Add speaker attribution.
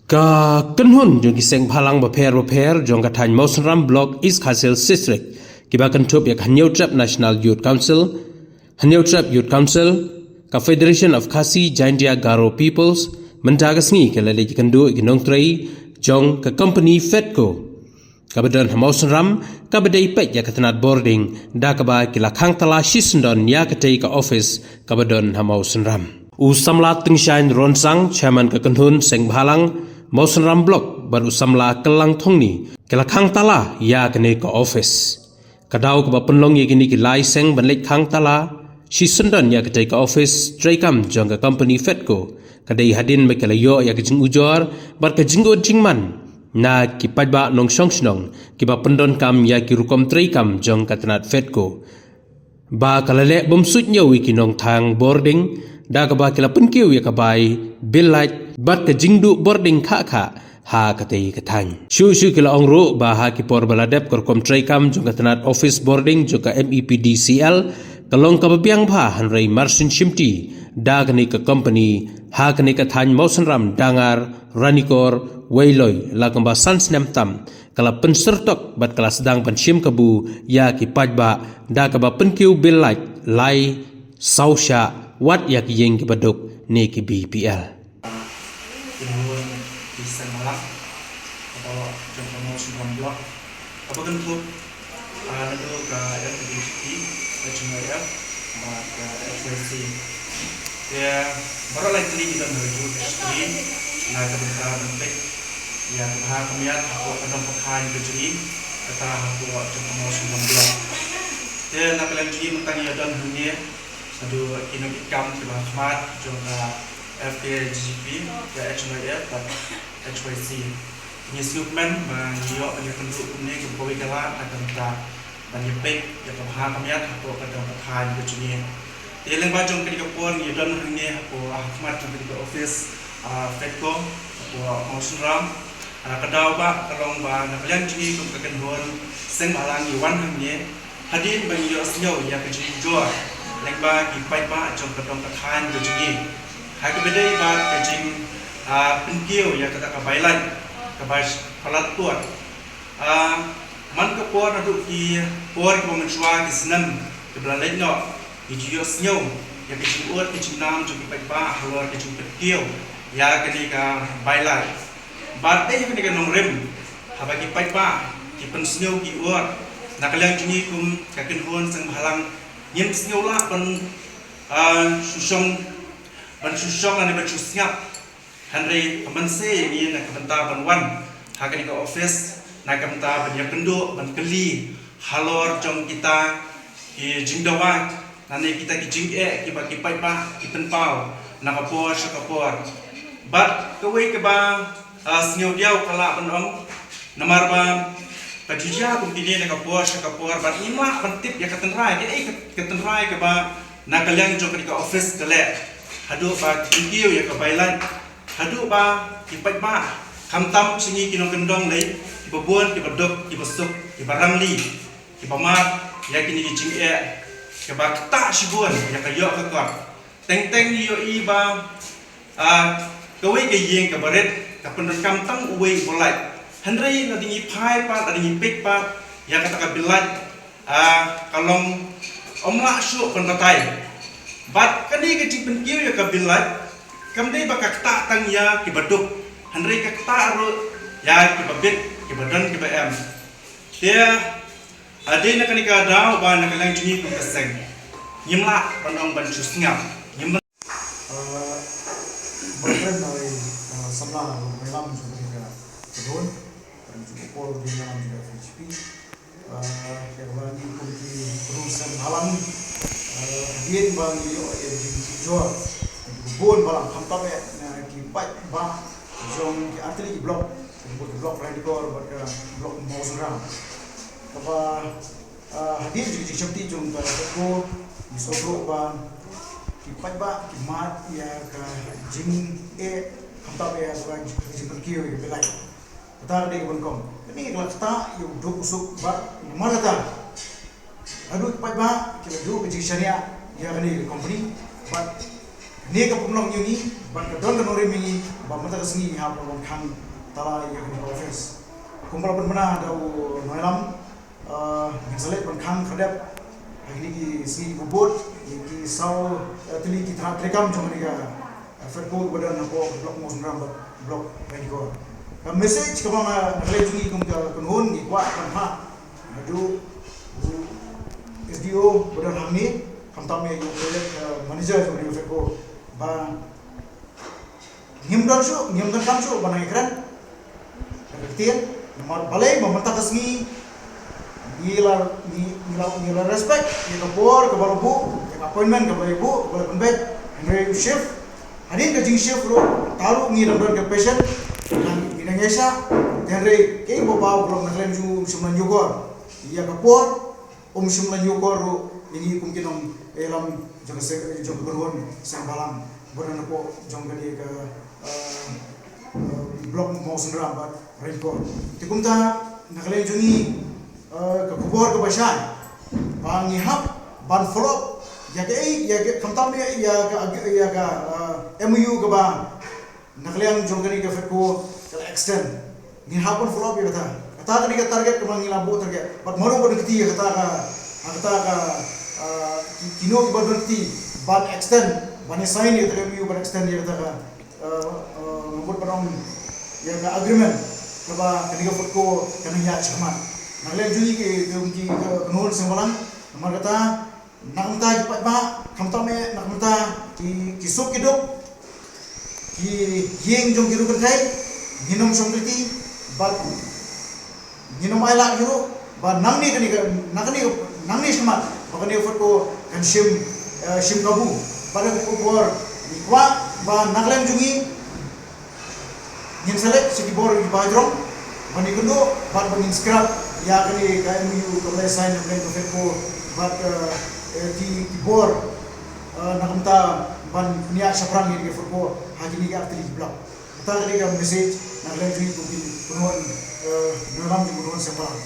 Speaker 1: Ka kanhun jong kiseng phalang bapher jong ka thain Mawsonram Block East Khasil District kiba kan thop yak Hanyeu Trap National Youth Council, Hanyeu Trap Youth Council, ka Federation of Khasi Jaintia Garo Peoples mentagas ngi ke lele kandu ignong trai jong ka company Fedco kabadan Mawsonram kabadai pek ya katanat boarding da kaba kila khang tala shisndon ya katei ka office kabadan Mawsonram u samla tingshain ronsang chairman ka kanhun seng phalang Mawsonram Block baru samla kelang thongni kila khang tala ya kene ka office kadau ka penlong ye gini ki lai seng banlek khang tala shisndon ya katei ka office traikam jong ka company Fedco kadai hadin mekala yo ya kajing ujor bar ka jinggo jingman na ki pajba nong songsnong ki ba pendon kam ya ki rukom traikam jong katanat Fedco ba kalale bomsut nyawi ki nong thang boarding da ka ba kila penkiu ya ka bai bilaj bat ka jingdu boarding kha ha katei katang shu kila ongru ba ha ki por baladep korkom traikam jong katanat office boarding jong ka MEPDCL kalong ka babiang pha hanrei marsin shimti da kani ka company ha kani ka than Mawsonram dangar ranikor wailoi lakamba sansnem tam kala pensertok bat kala sedang pensim kabu ya ki pajba da ka ba penkiu bilaj lai sausha wat ya ki yeng ki baduk ne ki BPL
Speaker 2: Kemudian bisa malam atau contoh Mawsonram Block apa kan tuh nanti ke FDC HMRF ke FSC ya baru lagi kita menuju FSC nah kebentar bentuk ya kebahan kemiat aku kadang pekan kejeri kata aku contoh Mawsonram Block ya nak kalian jadi mentang ya dan dunia aduh kini ikam kebahan kemat contoh FKGP, HMRF dan HYC. Ini suplemen mengiok bagi penduduk ini kebawi kalah akan kita menyepik yang kebahan kami atau kadang pertahan ke dunia. Di lembah jom ketika pun ia dan ini aku ahmad jom ketika office Fedco aku Mawsonram kedau ba kalong ba nak kalian jadi kekan don seng balang iwan hanya hadir mengiok senyau yang kejadi jual lembah kipai ba jom kadang pertahan ke dunia. Hai kebedai bat kajing penkiu ya kata kabailan kabais palat puat man ke puat aduk ki puat ke mencuak ki senam ke belalai no ki jiyo senyau ya kajing uat kajing nam jom ki ba halor kajing penkiu ya kani ka bailan bat deh kani ka nongrim haba ki ba ki pen senyau ki uat nak kalian jini kum kakin hon sang halang nyem senyau lah pen susong ban susong ane ban susngap hanrei pemense ni nak kebentar ban wan hakan ke office nak kebentar ban ya kenduk ban keli halor jong kita ki jingdawat nane kita ki jing ki ba ki pai ba ki penpau nak kapor sakapor bat kewei ke ba sngeu diau kala ban om namar ba pajija kum kini nak kapor sakapor ban ima ban tip ya ketenrai ki ketenrai ke ba nak kalian jong ke office kale hadu ba kikiu ya kabailan hadu ba kipat ba kamtam singi kinong kendong lay kibabuan kibadok kibasuk kibarangli kibamat ya kini kijing kibak ta sibuan ya kayo kakak teng yo iba kawai kayeng kabaret kapendon kamtang uwe bolai handrai na dingi pai pa dingi pek pa ya kata kabilan kalong omla su pendatai bat kani kecing penkiu ya kabilat kamdai bakak tak tang ya kibaduk handrai kak tak ro ya kibabit kibadan kibam dia ade na kani ka daw ba na kalang jini ku kaseng nyimla panong ban susngap nyimla
Speaker 3: berkaitan dengan samlah melam juga kedon dan juga pol di dalam juga HP yang bagi kunci perusahaan halang dia bagi yo yang jual bon balang hamtam ya ki pai ba jong ki atli ki blok radikor blok Mawsonram apa hadir juga seperti jong ko disodro ba ki pai ba ki mat ya ka jing hamtam ya sebagai jing kiyo ya belai betar de bonkom ini lakta yo duk usuk ba marata aduh pai ba ki do ke syariah ya kani company but ni ka pumnong yuni ban ka don ka nore mingi ba mata ka singi ha ba kan tala ya ka office kumpul ban mana da noilam gisalet ban kan khadap ini ki singi bubut ki saw tili ki trekam jomani ka ferko badan ko blok mosun ram blok medico ka message ka ma nakle jungi kum ka kunhun ni kwa kan ha adu SDO badan hamni kamtam ye project manager jomani ferko ba ngimdan kan su banang ekran kertian nomor balai mementah kesmi nila respect ni kapor ke baru ke appointment ke baru ke baru pembet Henry shift hadin ke jing shift ro talu ngilam dan ke patient dan inangesa Henry ke bawa belum naklem ju sumlan yogor iya kapor sumlan yogor ro ini mungkin elam jong berhon sang balang bukan apa jong kali ke blok mau sendiri buat rekor. Tikum ta nakalen juni ke kubur ke basan, bang ihap ban follow ya ke kamtam ya ke MU ke bang nakalen jong kali ke feko ke extend ni hapan follow ya kata kali ke target kemang ngilabu target. Bat maru pada keti kata kino ibadunti ban extend ban sign ya MU ban extend ya kata membuat perang ya agreement kaba kaniga fotko kananya chama nagle juni ke gumki kenul sembalang namar kata nakmta jipat ba kamta me nakmta ki sup kiduk ki yeng jong kiru kai nginom somriti bat nginom aila kiru ba nangni nangni semat bakani fotko kan shim kabu pada kubur nikwa ba naglem jungi ngin selek sigi bor di bajrong mani kundo bat bangin scrap ya kali KMU kembali sign dengan Feko bat di bor nakamta ban niya saprang ni Feko haji ni artili blok kita kali message naglem jungi kundi kunon nalam di kunon separang